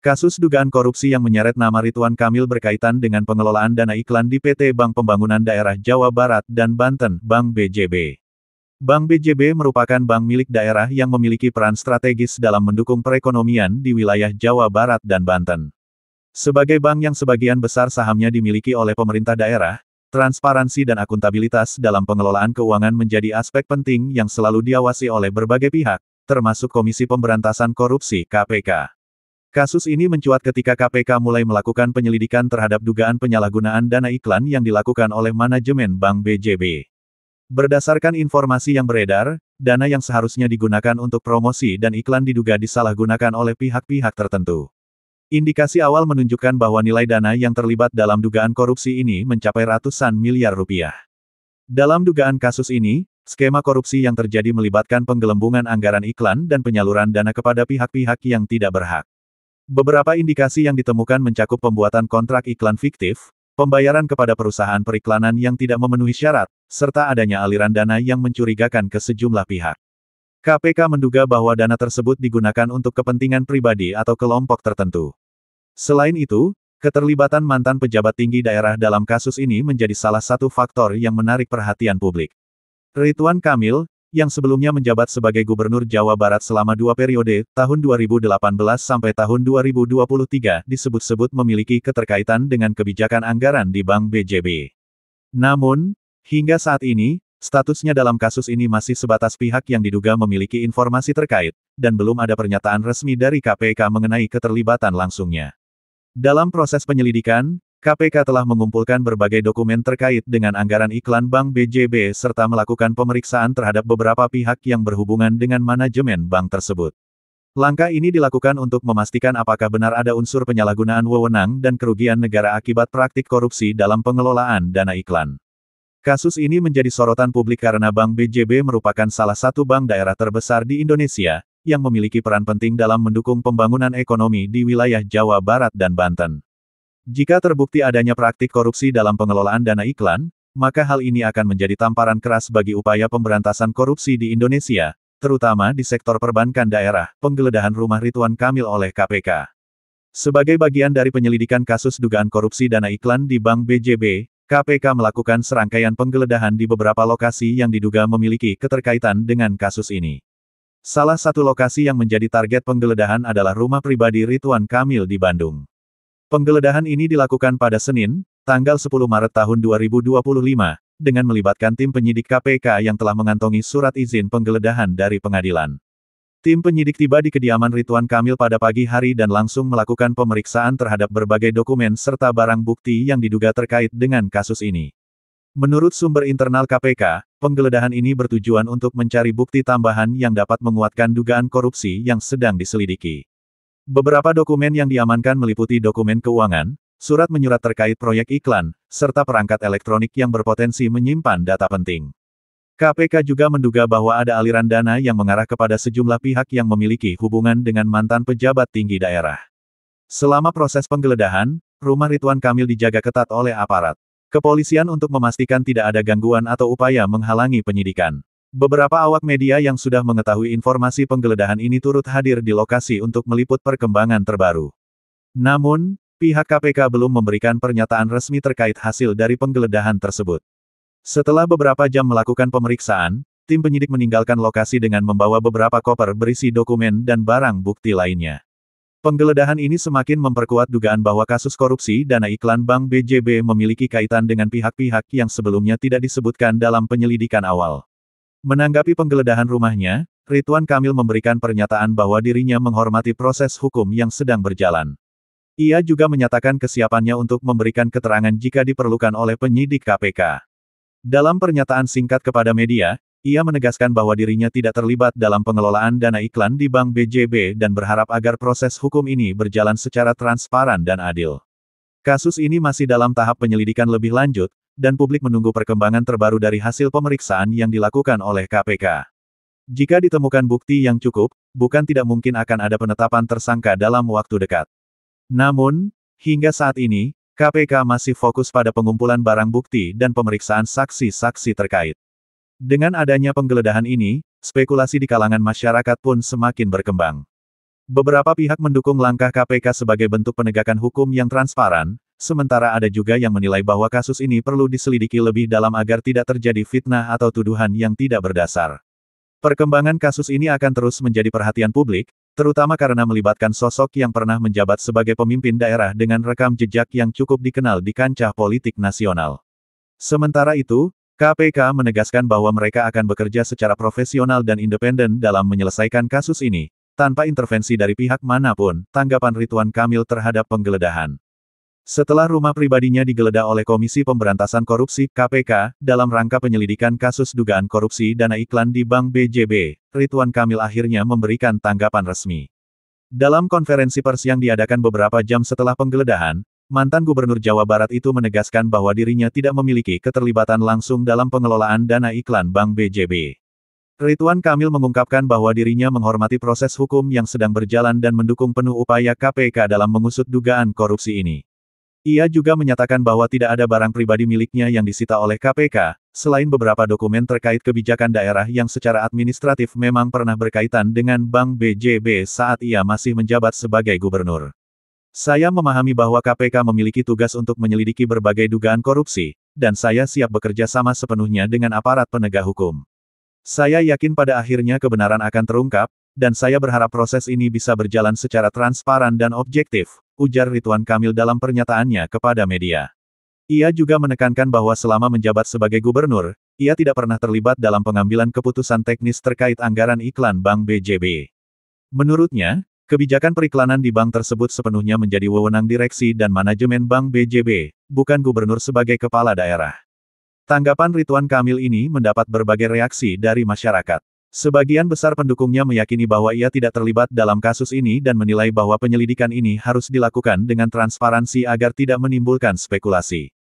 Kasus dugaan korupsi yang menyeret nama Ridwan Kamil berkaitan dengan pengelolaan dana iklan di PT Bank Pembangunan Daerah Jawa Barat dan Banten, Bank BJB. Bank BJB merupakan bank milik daerah yang memiliki peran strategis dalam mendukung perekonomian di wilayah Jawa Barat dan Banten. Sebagai bank yang sebagian besar sahamnya dimiliki oleh pemerintah daerah, transparansi dan akuntabilitas dalam pengelolaan keuangan menjadi aspek penting yang selalu diawasi oleh berbagai pihak, termasuk Komisi Pemberantasan Korupsi (KPK). Kasus ini mencuat ketika KPK mulai melakukan penyelidikan terhadap dugaan penyalahgunaan dana iklan yang dilakukan oleh manajemen Bank BJB. Berdasarkan informasi yang beredar, dana yang seharusnya digunakan untuk promosi dan iklan diduga disalahgunakan oleh pihak-pihak tertentu. Indikasi awal menunjukkan bahwa nilai dana yang terlibat dalam dugaan korupsi ini mencapai ratusan miliar rupiah. Dalam dugaan kasus ini, skema korupsi yang terjadi melibatkan penggelembungan anggaran iklan dan penyaluran dana kepada pihak-pihak yang tidak berhak. Beberapa indikasi yang ditemukan mencakup pembuatan kontrak iklan fiktif, pembayaran kepada perusahaan periklanan yang tidak memenuhi syarat, serta adanya aliran dana yang mencurigakan ke sejumlah pihak. KPK menduga bahwa dana tersebut digunakan untuk kepentingan pribadi atau kelompok tertentu. Selain itu, keterlibatan mantan pejabat tinggi daerah dalam kasus ini menjadi salah satu faktor yang menarik perhatian publik. Ridwan Kamil, yang sebelumnya menjabat sebagai Gubernur Jawa Barat selama 2 periode, tahun 2018 sampai tahun 2023, disebut-sebut memiliki keterkaitan dengan kebijakan anggaran di Bank BJB. Namun, hingga saat ini, statusnya dalam kasus ini masih sebatas pihak yang diduga memiliki informasi terkait, dan belum ada pernyataan resmi dari KPK mengenai keterlibatan langsungnya. Dalam proses penyelidikan, KPK telah mengumpulkan berbagai dokumen terkait dengan anggaran iklan Bank BJB serta melakukan pemeriksaan terhadap beberapa pihak yang berhubungan dengan manajemen bank tersebut. Langkah ini dilakukan untuk memastikan apakah benar ada unsur penyalahgunaan wewenang dan kerugian negara akibat praktik korupsi dalam pengelolaan dana iklan. Kasus ini menjadi sorotan publik karena Bank BJB merupakan salah satu bank daerah terbesar di Indonesia, yang memiliki peran penting dalam mendukung pembangunan ekonomi di wilayah Jawa Barat dan Banten. Jika terbukti adanya praktik korupsi dalam pengelolaan dana iklan, maka hal ini akan menjadi tamparan keras bagi upaya pemberantasan korupsi di Indonesia, terutama di sektor perbankan daerah, penggeledahan rumah Ridwan Kamil oleh KPK. Sebagai bagian dari penyelidikan kasus dugaan korupsi dana iklan di Bank BJB, KPK melakukan serangkaian penggeledahan di beberapa lokasi yang diduga memiliki keterkaitan dengan kasus ini. Salah satu lokasi yang menjadi target penggeledahan adalah rumah pribadi Ridwan Kamil di Bandung. Penggeledahan ini dilakukan pada Senin, tanggal 10 Maret tahun 2025, dengan melibatkan tim penyidik KPK yang telah mengantongi surat izin penggeledahan dari pengadilan. Tim penyidik tiba di kediaman Ridwan Kamil pada pagi hari dan langsung melakukan pemeriksaan terhadap berbagai dokumen serta barang bukti yang diduga terkait dengan kasus ini. Menurut sumber internal KPK, penggeledahan ini bertujuan untuk mencari bukti tambahan yang dapat menguatkan dugaan korupsi yang sedang diselidiki. Beberapa dokumen yang diamankan meliputi dokumen keuangan, surat menyurat terkait proyek iklan, serta perangkat elektronik yang berpotensi menyimpan data penting. KPK juga menduga bahwa ada aliran dana yang mengarah kepada sejumlah pihak yang memiliki hubungan dengan mantan pejabat tinggi daerah. Selama proses penggeledahan, rumah Ridwan Kamil dijaga ketat oleh aparat kepolisian untuk memastikan tidak ada gangguan atau upaya menghalangi penyidikan. Beberapa awak media yang sudah mengetahui informasi penggeledahan ini turut hadir di lokasi untuk meliput perkembangan terbaru. Namun, pihak KPK belum memberikan pernyataan resmi terkait hasil dari penggeledahan tersebut. Setelah beberapa jam melakukan pemeriksaan, tim penyidik meninggalkan lokasi dengan membawa beberapa koper berisi dokumen dan barang bukti lainnya. Penggeledahan ini semakin memperkuat dugaan bahwa kasus korupsi dana iklan Bank BJB memiliki kaitan dengan pihak-pihak yang sebelumnya tidak disebutkan dalam penyelidikan awal. Menanggapi penggeledahan rumahnya, Ridwan Kamil memberikan pernyataan bahwa dirinya menghormati proses hukum yang sedang berjalan. Ia juga menyatakan kesiapannya untuk memberikan keterangan jika diperlukan oleh penyidik KPK. Dalam pernyataan singkat kepada media, ia menegaskan bahwa dirinya tidak terlibat dalam pengelolaan dana iklan di Bank BJB dan berharap agar proses hukum ini berjalan secara transparan dan adil. Kasus ini masih dalam tahap penyelidikan lebih lanjut, dan publik menunggu perkembangan terbaru dari hasil pemeriksaan yang dilakukan oleh KPK. Jika ditemukan bukti yang cukup, bukan tidak mungkin akan ada penetapan tersangka dalam waktu dekat. Namun, hingga saat ini, KPK masih fokus pada pengumpulan barang bukti dan pemeriksaan saksi-saksi terkait. Dengan adanya penggeledahan ini, spekulasi di kalangan masyarakat pun semakin berkembang. Beberapa pihak mendukung langkah KPK sebagai bentuk penegakan hukum yang transparan, sementara ada juga yang menilai bahwa kasus ini perlu diselidiki lebih dalam agar tidak terjadi fitnah atau tuduhan yang tidak berdasar. Perkembangan kasus ini akan terus menjadi perhatian publik, terutama karena melibatkan sosok yang pernah menjabat sebagai pemimpin daerah dengan rekam jejak yang cukup dikenal di kancah politik nasional. Sementara itu, KPK menegaskan bahwa mereka akan bekerja secara profesional dan independen dalam menyelesaikan kasus ini, tanpa intervensi dari pihak manapun. Tanggapan Ridwan Kamil terhadap penggeledahan. Setelah rumah pribadinya digeledah oleh Komisi Pemberantasan Korupsi (KPK) dalam rangka penyelidikan kasus dugaan korupsi dana iklan di Bank BJB, Ridwan Kamil akhirnya memberikan tanggapan resmi. Dalam konferensi pers yang diadakan beberapa jam setelah penggeledahan, mantan Gubernur Jawa Barat itu menegaskan bahwa dirinya tidak memiliki keterlibatan langsung dalam pengelolaan dana iklan Bank BJB. Ridwan Kamil mengungkapkan bahwa dirinya menghormati proses hukum yang sedang berjalan dan mendukung penuh upaya KPK dalam mengusut dugaan korupsi ini. Ia juga menyatakan bahwa tidak ada barang pribadi miliknya yang disita oleh KPK, selain beberapa dokumen terkait kebijakan daerah yang secara administratif memang pernah berkaitan dengan Bank BJB saat ia masih menjabat sebagai gubernur. Saya memahami bahwa KPK memiliki tugas untuk menyelidiki berbagai dugaan korupsi, dan saya siap bekerja sama sepenuhnya dengan aparat penegak hukum. Saya yakin pada akhirnya kebenaran akan terungkap, dan saya berharap proses ini bisa berjalan secara transparan dan objektif, ujar Ridwan Kamil dalam pernyataannya kepada media. Ia juga menekankan bahwa selama menjabat sebagai gubernur, ia tidak pernah terlibat dalam pengambilan keputusan teknis terkait anggaran iklan Bank BJB. Menurutnya, kebijakan periklanan di bank tersebut sepenuhnya menjadi wewenang direksi dan manajemen Bank BJB, bukan gubernur sebagai kepala daerah. Tanggapan Ridwan Kamil ini mendapat berbagai reaksi dari masyarakat. Sebagian besar pendukungnya meyakini bahwa ia tidak terlibat dalam kasus ini dan menilai bahwa penyelidikan ini harus dilakukan dengan transparansi agar tidak menimbulkan spekulasi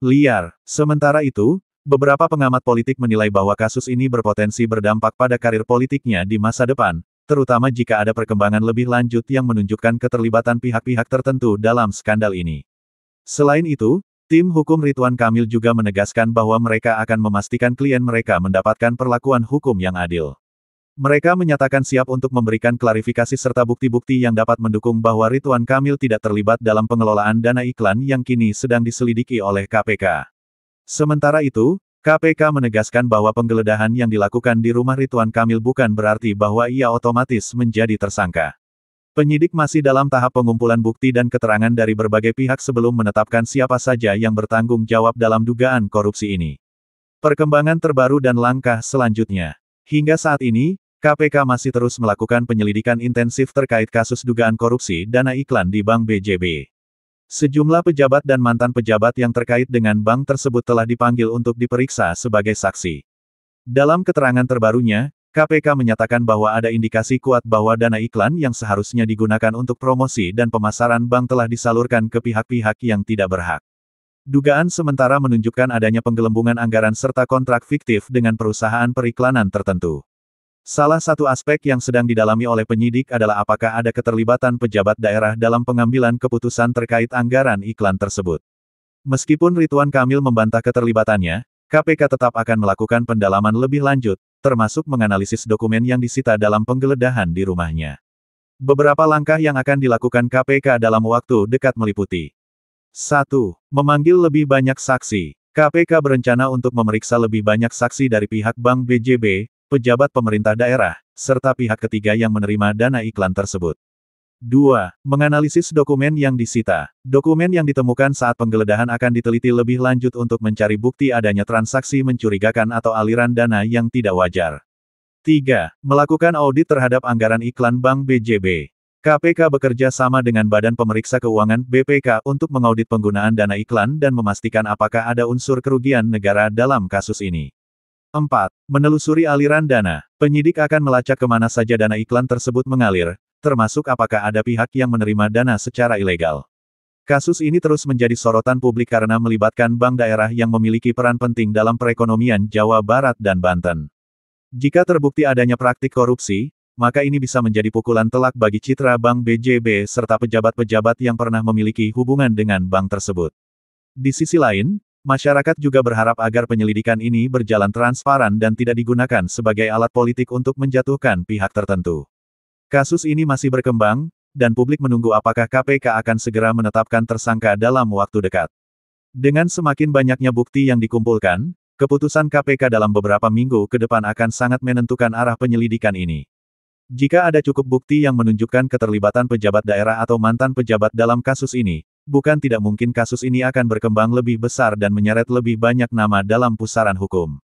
liar. Sementara itu, beberapa pengamat politik menilai bahwa kasus ini berpotensi berdampak pada karir politiknya di masa depan, terutama jika ada perkembangan lebih lanjut yang menunjukkan keterlibatan pihak-pihak tertentu dalam skandal ini. Selain itu, tim hukum Ridwan Kamil juga menegaskan bahwa mereka akan memastikan klien mereka mendapatkan perlakuan hukum yang adil. Mereka menyatakan siap untuk memberikan klarifikasi serta bukti-bukti yang dapat mendukung bahwa Ridwan Kamil tidak terlibat dalam pengelolaan dana iklan yang kini sedang diselidiki oleh KPK. Sementara itu, KPK menegaskan bahwa penggeledahan yang dilakukan di rumah Ridwan Kamil bukan berarti bahwa ia otomatis menjadi tersangka. Penyidik masih dalam tahap pengumpulan bukti dan keterangan dari berbagai pihak sebelum menetapkan siapa saja yang bertanggung jawab dalam dugaan korupsi ini. Perkembangan terbaru dan langkah selanjutnya. Hingga saat ini, KPK masih terus melakukan penyelidikan intensif terkait kasus dugaan korupsi dana iklan di Bank BJB. Sejumlah pejabat dan mantan pejabat yang terkait dengan bank tersebut telah dipanggil untuk diperiksa sebagai saksi. Dalam keterangan terbarunya, KPK menyatakan bahwa ada indikasi kuat bahwa dana iklan yang seharusnya digunakan untuk promosi dan pemasaran bank telah disalurkan ke pihak-pihak yang tidak berhak. Dugaan sementara menunjukkan adanya penggelembungan anggaran serta kontrak fiktif dengan perusahaan periklanan tertentu. Salah satu aspek yang sedang didalami oleh penyidik adalah apakah ada keterlibatan pejabat daerah dalam pengambilan keputusan terkait anggaran iklan tersebut. Meskipun Ridwan Kamil membantah keterlibatannya, KPK tetap akan melakukan pendalaman lebih lanjut, termasuk menganalisis dokumen yang disita dalam penggeledahan di rumahnya. Beberapa langkah yang akan dilakukan KPK dalam waktu dekat meliputi 1. Memanggil lebih banyak saksi. KPK berencana untuk memeriksa lebih banyak saksi dari pihak Bank BJB, pejabat pemerintah daerah, serta pihak ketiga yang menerima dana iklan tersebut. 2. Menganalisis dokumen yang disita. Dokumen yang ditemukan saat penggeledahan akan diteliti lebih lanjut untuk mencari bukti adanya transaksi mencurigakan atau aliran dana yang tidak wajar. 3. Melakukan audit terhadap anggaran iklan Bank BJB. KPK bekerja sama dengan Badan Pemeriksa Keuangan (BPK) untuk mengaudit penggunaan dana iklan dan memastikan apakah ada unsur kerugian negara dalam kasus ini. 4. Menelusuri aliran dana. Penyidik akan melacak kemana saja dana iklan tersebut mengalir, termasuk apakah ada pihak yang menerima dana secara ilegal. Kasus ini terus menjadi sorotan publik karena melibatkan bank daerah yang memiliki peran penting dalam perekonomian Jawa Barat dan Banten. Jika terbukti adanya praktik korupsi, maka ini bisa menjadi pukulan telak bagi citra Bank BJB serta pejabat-pejabat yang pernah memiliki hubungan dengan bank tersebut. Di sisi lain, masyarakat juga berharap agar penyelidikan ini berjalan transparan dan tidak digunakan sebagai alat politik untuk menjatuhkan pihak tertentu. Kasus ini masih berkembang, dan publik menunggu apakah KPK akan segera menetapkan tersangka dalam waktu dekat. Dengan semakin banyaknya bukti yang dikumpulkan, keputusan KPK dalam beberapa minggu ke depan akan sangat menentukan arah penyelidikan ini. Jika ada cukup bukti yang menunjukkan keterlibatan pejabat daerah atau mantan pejabat dalam kasus ini, bukan tidak mungkin kasus ini akan berkembang lebih besar dan menyeret lebih banyak nama dalam pusaran hukum.